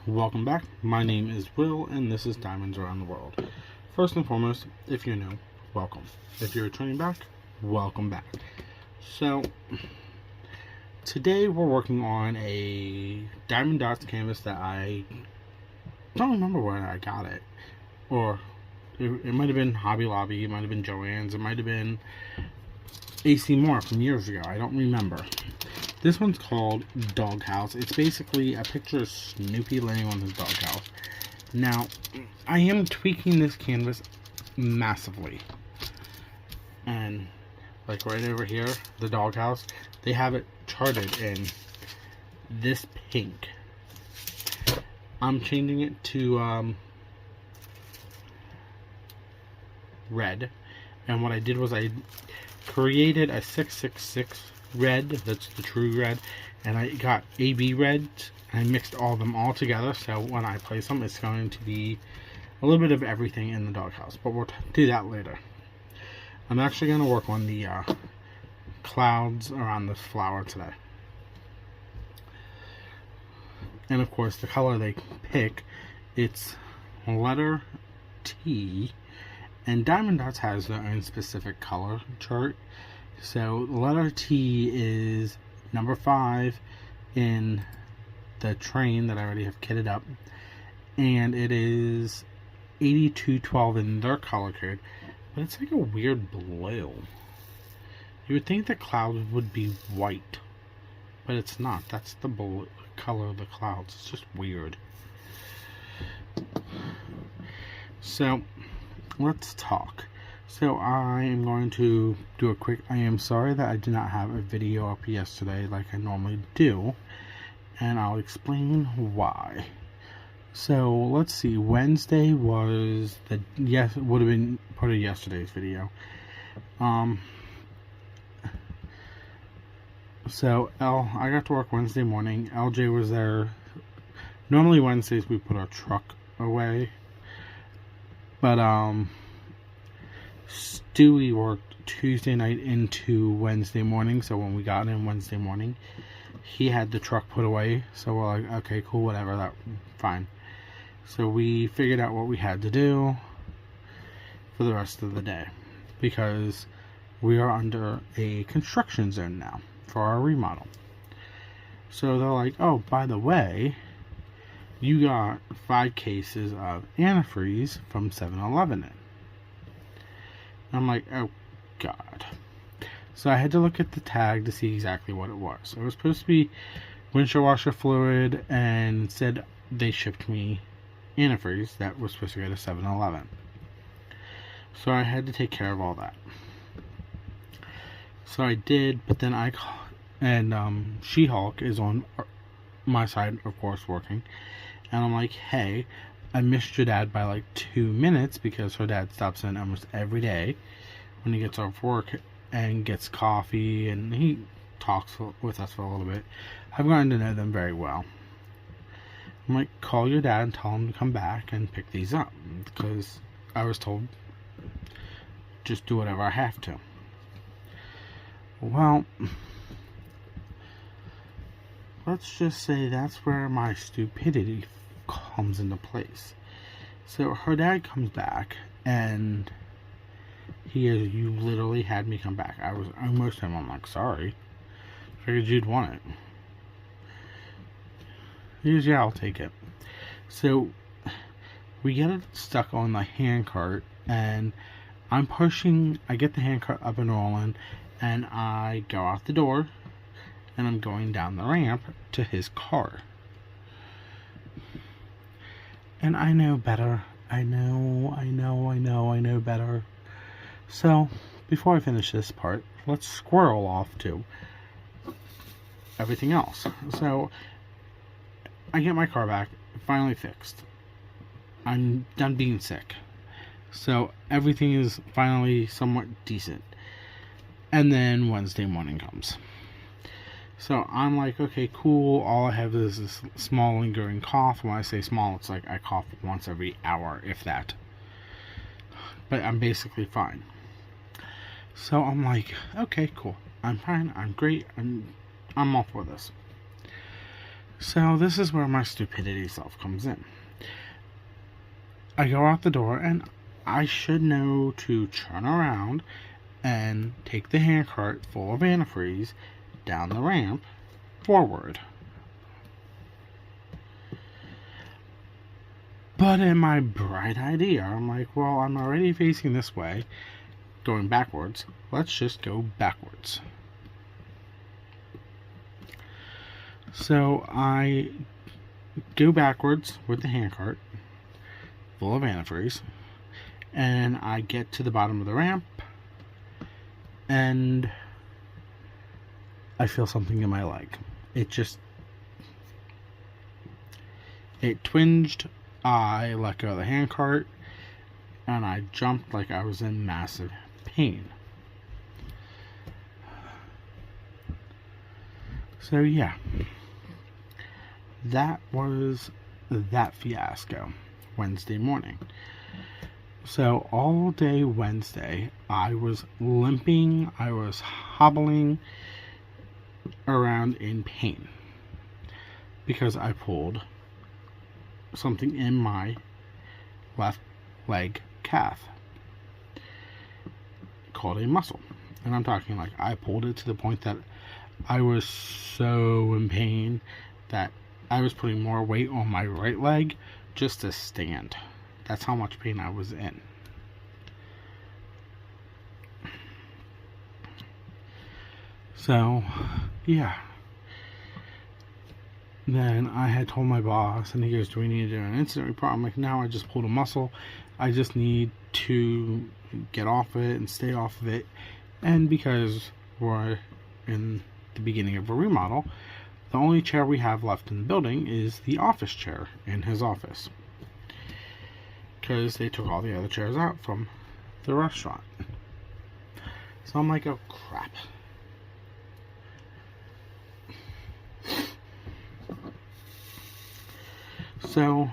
Welcome back. My name is Will, and this is Diamonds Around the World. First and foremost, if you're new, welcome. If you're returning back, welcome back. So, today we're working on a Diamond Dots canvas that I don't remember where I got it. Or, it might have been Hobby Lobby, it might have been Joann's, it might have been AC Moore from years ago. I don't remember. This one's called Doghouse. It's basically a picture of Snoopy laying on his doghouse. Now, I am tweaking this canvas massively. And, like right over here, the doghouse, they have it charted in this pink. I'm changing it to red. And what I did was I created a 666 red, that's the true red, and I got AB reds, and I mixed all of them all together, so when I place them, it's going to be a little bit of everything in the doghouse, but we'll do that later. I'm actually going to work on the clouds around this flower today. And of course, the color they pick, it's letter T, and Diamond Dots has their own specific color chart. So letter T is number 5 in the train that I already have kitted up, and it is 8212 in their color code, but it's like a weird blue. You would think the clouds would be white, but it's not. That's the blue color of the clouds. It's just weird. So let's talk. So I am going to do a quick, I am sorry that I did not have a video up yesterday like I normally do, and I'll explain why. So let's see, Wednesday was the, yes, it would have been part of yesterday's video. So I got to work Wednesday morning. LJ was there. Normally Wednesdays we put our truck away, but Stewie worked Tuesday night into Wednesday morning, so when we got in Wednesday morning, he had the truck put away, so we're like, okay, cool, whatever, that fine. So we figured out what we had to do for the rest of the day, because we are under a construction zone now for our remodel. So they're like, oh, by the way, you got 5 cases of antifreeze from 7-Eleven in. I'm like, oh god. So I had to look at the tag to see exactly what it was. So it was supposed to be windshield washer fluid, and said they shipped me antifreeze that was supposed to go to 7-Eleven. So I had to take care of all that. So I did, but then and She-Hulk is on my side, of course, working. And I'm like, hey, I missed your dad by like 2 minutes, because her dad stops in almost every day when he gets off work and gets coffee, and he talks with us for a little bit. I've gotten to know them very well. I'm like, call your dad and tell him to come back and pick these up, because I was told just do whatever I have to. Well, let's just say that's where my stupidity comes into place. So her dad comes back, and he is, you literally had me come back. I was almost him. I'm like, sorry, figured you'd want it. He goes, yeah, I'll take it. So we get it stuck on the hand cart, and I'm pushing, I get the hand cart up and rolling, and I go out the door, and I'm going down the ramp to his car. And I know better. I know better. So, before I finish this part, let's squirrel off to everything else. So, I get my car back, finally fixed. I'm done being sick. So, everything is finally somewhat decent. And then Wednesday morning comes. So I'm like, okay, cool. All I have is this small lingering cough. When I say small, it's like I cough once every hour, if that. But I'm basically fine. So I'm like, okay, cool. I'm fine. I'm great. I'm all for this. So this is where my stupidity self comes in. I go out the door and I should know to turn around and take the handcart full of antifreeze down the ramp forward. But in my bright idea, I'm like, well, I'm already facing this way, going backwards. Let's just go backwards. So I go backwards with the handcart full of antifreeze, and I get to the bottom of the ramp, and I feel something in my leg. It twinged. I let go of the handcart, and I jumped like I was in massive pain. So yeah, that was that fiasco Wednesday morning. So all day Wednesday, I was limping, I was hobbling around in pain because I pulled something in my left leg calf called a muscle. And I'm talking like I pulled it to the point that I was so in pain that I was putting more weight on my right leg just to stand. That's how much pain I was in. So, yeah. Then I had told my boss, and he goes, do we need to do an incident report? I'm like, no, I just pulled a muscle. I just need to get off it and stay off of it. And because we're in the beginning of a remodel, the only chair we have left in the building is the office chair in his office, because they took all the other chairs out from the restaurant. So I'm like, oh crap. So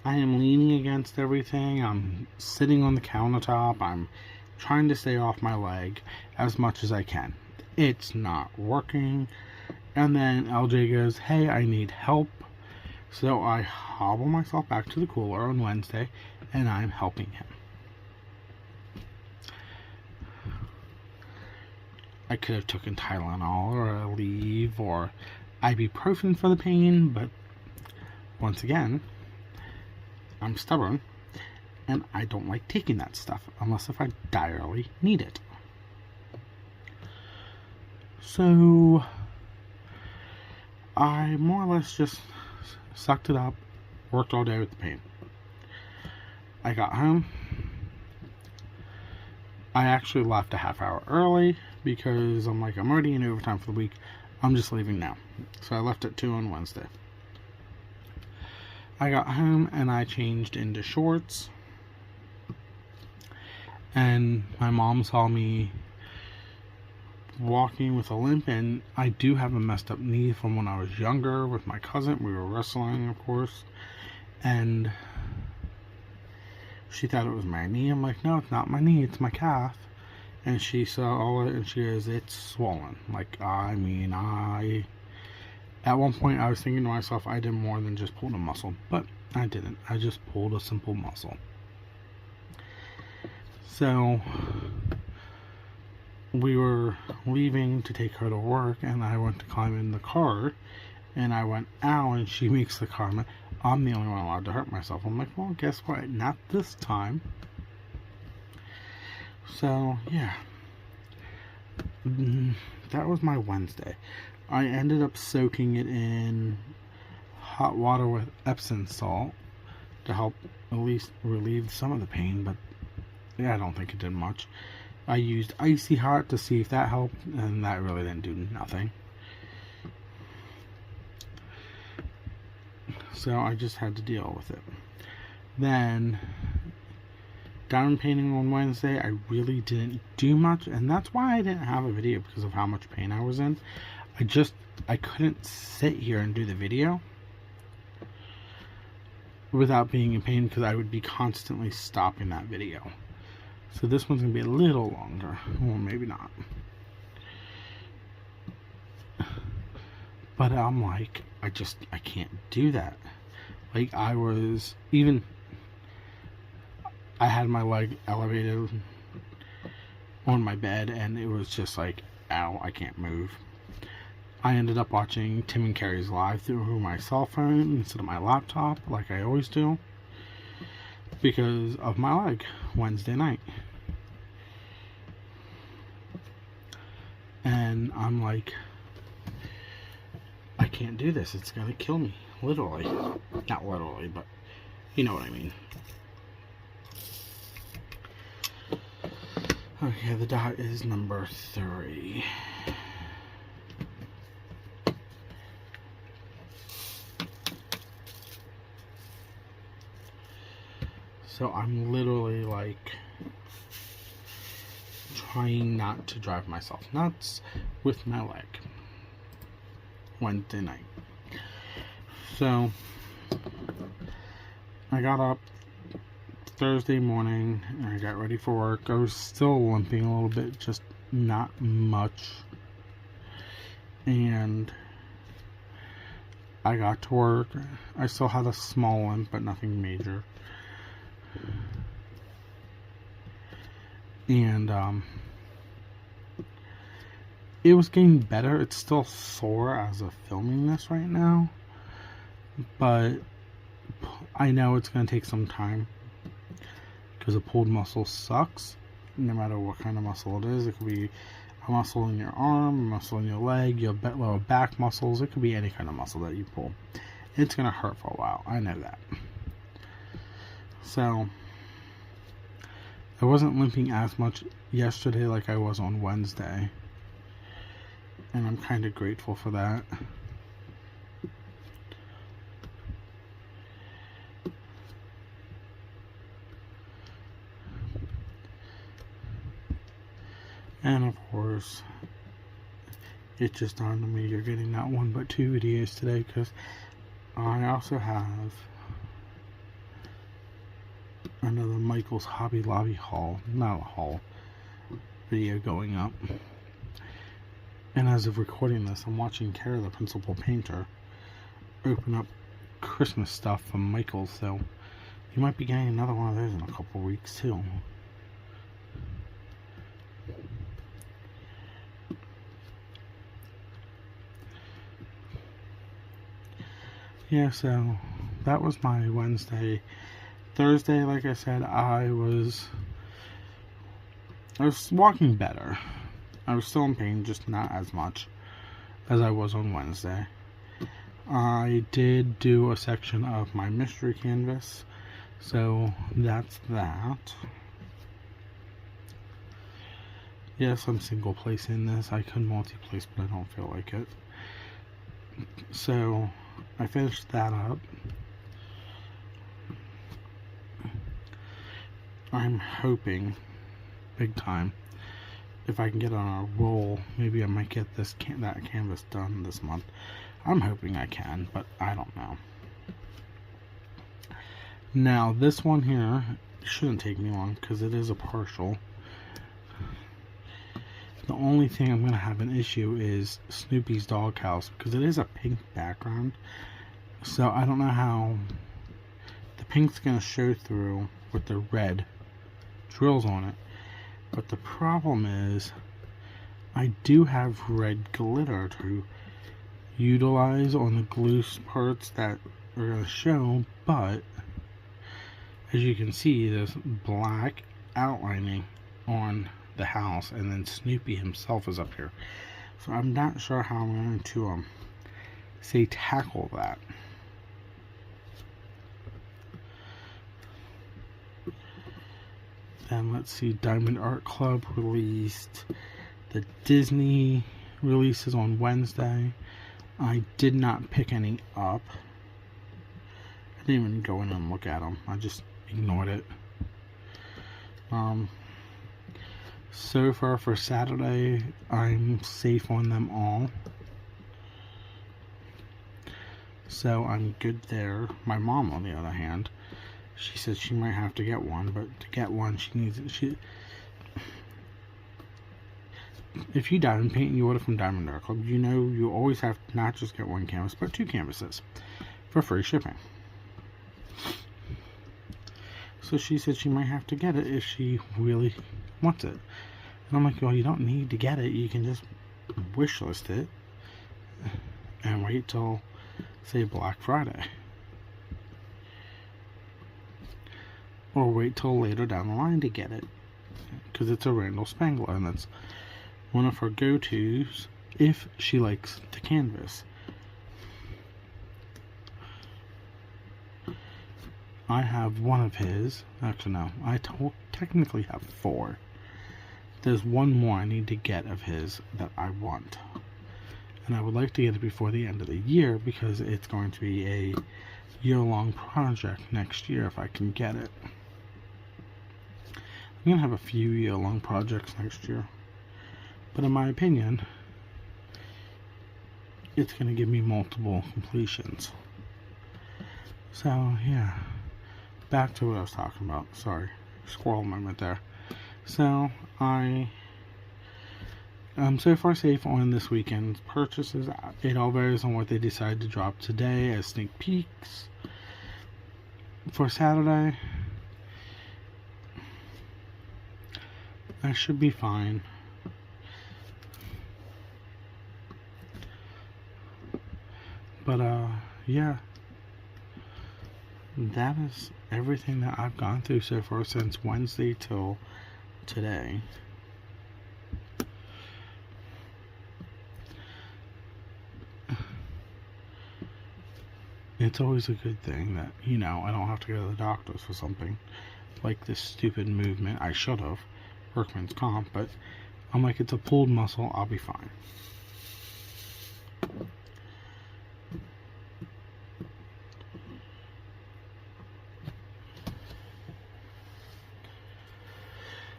I am leaning against everything. I'm sitting on the countertop. I'm trying to stay off my leg as much as I can. It's not working. And then LJ goes, hey, I need help. So I hobble myself back to the cooler on Wednesday, and I'm helping him. I could have taken Tylenol or Aleve or ibuprofen for the pain, but once again, I'm stubborn, and I don't like taking that stuff unless if I direly need it. So I more or less just sucked it up, worked all day with the pain. I got home. I actually left a half hour early because I'm like, I'm already in overtime for the week. I'm just leaving now. So I left at 2 on Wednesday. I got home and I changed into shorts. And my mom saw me walking with a limp, and I do have a messed up knee from when I was younger with my cousin. We were wrestling, of course, and she thought it was my knee. I'm like, no, it's not my knee, it's my calf. And she saw it and she goes, it's swollen. Like, I mean, at one point I was thinking to myself, I did more than just pulled a muscle, but I didn't. I just pulled a simple muscle. So we were leaving to take her to work, and I went to climb in the car, and I went, ow, and she makes the comment, I'm the only one allowed to hurt myself. I'm like, well, guess what? Not this time. So, yeah. That was my Wednesday. I ended up soaking it in hot water with Epsom salt to help at least relieve some of the pain, but yeah, I don't think it did much. I used icy hot to see if that helped, and that really didn't do nothing. So I just had to deal with it. Then, diamond painting on Wednesday, I really didn't do much, and that's why I didn't have a video, because of how much pain I was in. I couldn't sit here and do the video without being in pain, because I would be constantly stopping that video. So this one's going to be a little longer. Well, maybe not. But I'm like, I can't do that. Like, I had my leg elevated on my bed, and it was just like, ow, I can't move. I ended up watching Tim and Carrie's live through my cell phone instead of my laptop, like I always do, because of my leg Wednesday night. And I'm like, I can't do this. It's gonna kill me. Literally. Not literally, but you know what I mean. Okay, the dot is number 3. So I'm literally like trying not to drive myself nuts with my leg Wednesday night. So I got up Thursday morning and I got ready for work. I was still limping a little bit, just not much. And I got to work. I still had a small limp, but nothing major. And it was getting better. It's still sore as of filming this right now, but I know it's going to take some time because a pulled muscle sucks, no matter what kind of muscle it is. It could be a muscle in your arm, a muscle in your leg, your lower back muscles. It could be any kind of muscle that you pull. It's going to hurt for a while. I know that. So I wasn't limping as much yesterday like I was on Wednesday, and I'm kind of grateful for that. And of course, it just dawned on me you're getting not 1 but 2 videos today, because I also have another Michael's Hobby Lobby haul, not a haul, video going up. And as of recording this, I'm watching Kara, the principal painter, open up Christmas stuff from Michael's, so you might be getting another one of those in a couple weeks too. Yeah, so that was my Wednesday. Thursday, like I said, I was walking better. I was still in pain, just not as much as I was on Wednesday. I did do a section of my mystery canvas, so that's that. Yes, I'm single placing this. I could multi-place, but I don't feel like it. So I finished that up. I'm hoping, big time, if I can get on a roll, maybe I might get that canvas done this month. I'm hoping I can, but I don't know. Now, this one here shouldn't take me long because it is a partial. The only thing I'm going to have an issue is Snoopy's doghouse, because it is a pink background. So I don't know how the pink's going to show through with the red drills on it. But the problem is I do have red glitter to utilize on the glue parts that are going to show, but as you can see, there's black outlining on the house, and then Snoopy himself is up here. So I'm not sure how I'm going to say tackle that. Then let's see, Diamond Art Club released the Disney releases on Wednesday. I did not pick any up. I didn't even go in and look at them. I just ignored it. So far for Saturday, I'm safe on them all. So I'm good there. My mom, on the other hand, she said she might have to get one, but to get one, if you diamond paint and you order from Diamond Art Club, you know you always have to not just get one canvas, but 2 canvases for free shipping. So she said she might have to get it if she really wants it. And I'm like, well, you don't need to get it. You can just wish list it and wait till, say, Black Friday. Or wait till later down the line to get it. Because it's a Randall Spangler, and that's one of her go-tos if she likes the canvas. I have one of his. Actually, no. I technically have 4. There's one more I need to get of his that I want. And I would like to get it before the end of the year because it's going to be a year-long project next year if I can get it. I'm going to have a few year-long projects next year. But in my opinion, it's going to give me multiple completions. So, yeah. Back to what I was talking about. Sorry. Squirrel moment there. So, I'm so far safe on this weekend's purchases. It all varies on what they decide to drop today as sneak peeks. For Saturday, I should be fine. But, yeah. That is everything that I've gone through so far since Wednesday till today. It's always a good thing that, you know, I don't have to go to the doctors for something like this stupid movement. I should have, workman's comp, but I'm like, it's a pulled muscle, I'll be fine.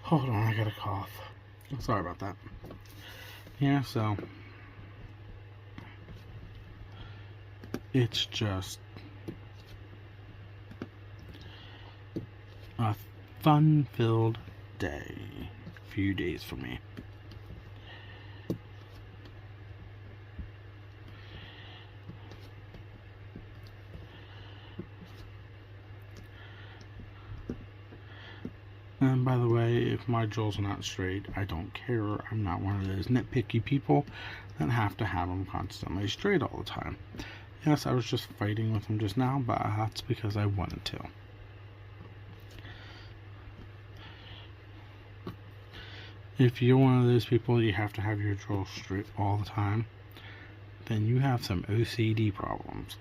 Hold on, I got a cough. Sorry about that. Yeah, so it's just a fun-filled day. Few days for me. And by the way, if my jewels are not straight, I don't care. I'm not one of those nitpicky people that have to have them constantly straight all the time. Yes, I was just fighting with them just now, but that's because I wanted to. If you're one of those people you have to have your jewels straight all the time, then you have some OCD problems.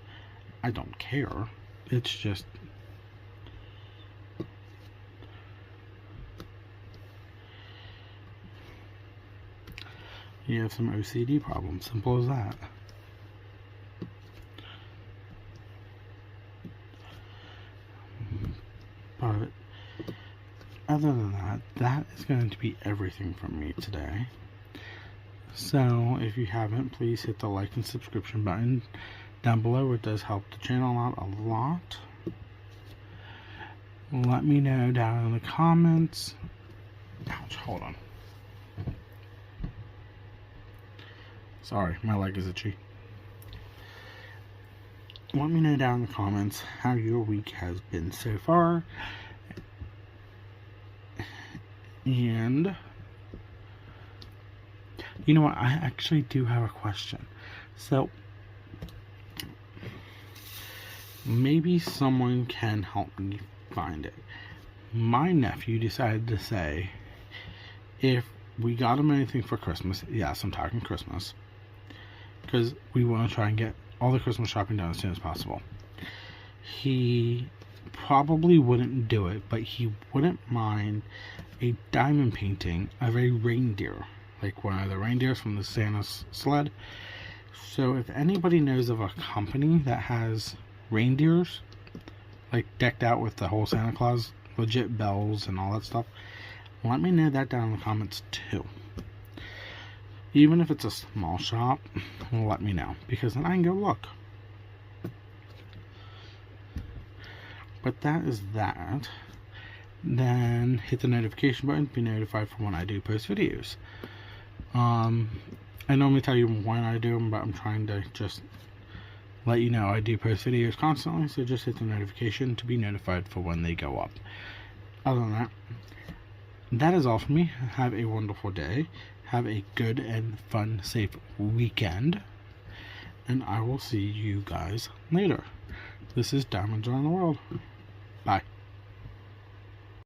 I don't care. It's just you have some OCD problems. Simple as that. But other than that, that is going to be everything from me today. So if you haven't, please hit the like and subscription button down below. It does help the channel out a lot. Let me know down in the comments. Ouch, hold on. Sorry, my leg is itchy. Let me know down in the comments how your week has been so far. And you know what? I actually do have a question. So maybe someone can help me find it. My nephew decided to say if we got him anything for Christmas, yes, I'm talking Christmas, because we want to try and get all the Christmas shopping done as soon as possible. He probably wouldn't do it, but he wouldn't mind a diamond painting of a reindeer, like one of the reindeers from the Santa's sled. So if anybody knows of a company that has reindeers, like decked out with the whole Santa Claus legit bells and all that stuff, let me know that down in the comments too. Even if it's a small shop, let me know, because then I can go look. But that is that. Then hit the notification button to be notified for when I do post videos. I normally tell you when I do them, but I'm trying to just let you know I do post videos constantly, so just hit the notification to be notified for when they go up. Other than that, that is all for me. Have a wonderful day. Have a good and fun, safe weekend. And I will see you guys later. This is Diamonds Around the World. Bye.